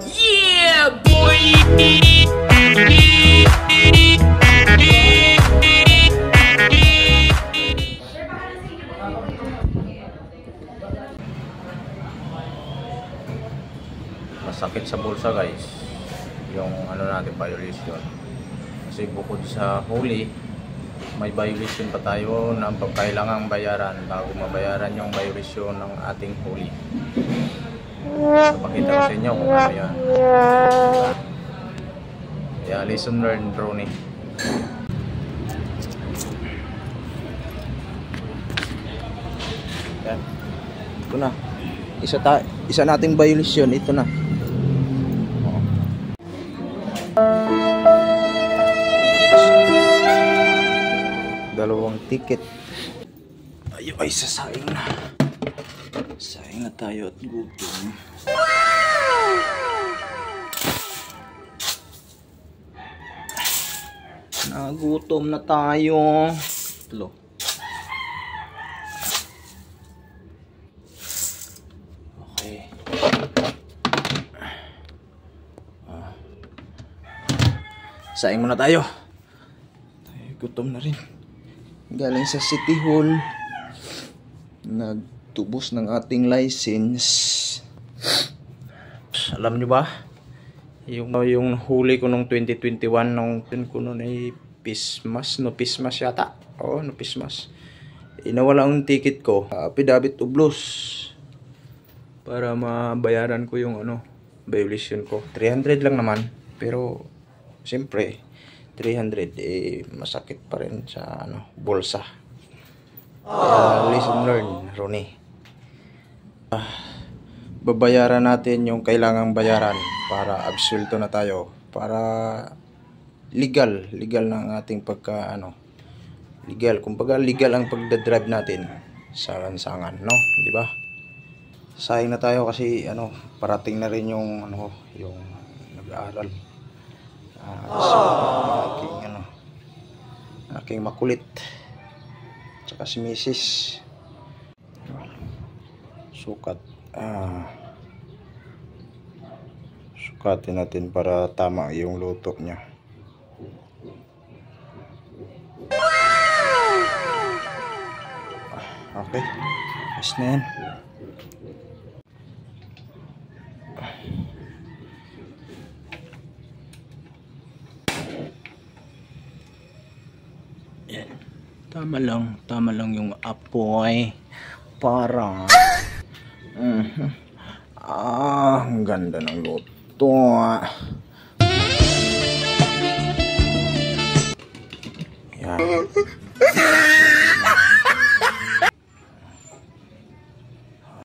Yeah, boy! Masakit sa bulsa guys yung ano natin violation, kasi bukod sa huli may violation pa tayo na kailangang bayaran bago mabayaran yung violation ng ating huli. So, pakita ko sa inyo kung ano yan. Yeah, lesson learned, Ronnie. Yan. Ito na. Isa nating violation. Ito na. Dalawang ticket. Ayun ay sasaing na. Saing na tayo at gutom. Nagutom na tayo. Ito. Okay. Saing muna tayo. Gutom na rin. Galing sa City Hall. Nagtubos ng ating license. Alam nyo ba? Yung huli ko nung 2021 nung ko noon ay Pismas. No Pismas yata. Oo, no Pismas. Inawala ang ticket ko. Affidavit of loss. Para mabayaran ko yung violation ko. 300 lang naman. Pero siyempre 300 masakit pa rin sa bulsa. Lesson learned, Ronnie. Babayaran natin yung kailangang bayaran para absuelto na tayo, para legal ng ating legal, kumbaga legal ang pagdadrive natin sa lansangan, no? Di ba? Sayang na tayo kasi parating na rin yung yung nag-aaral. Aking makulit tsaka si Mrs. Sukat. Sukatin natin para tama yung luto niya. Okay, ayos na yan. Yan. Tama lang yung apoy para ang ganda ng luto. Yan.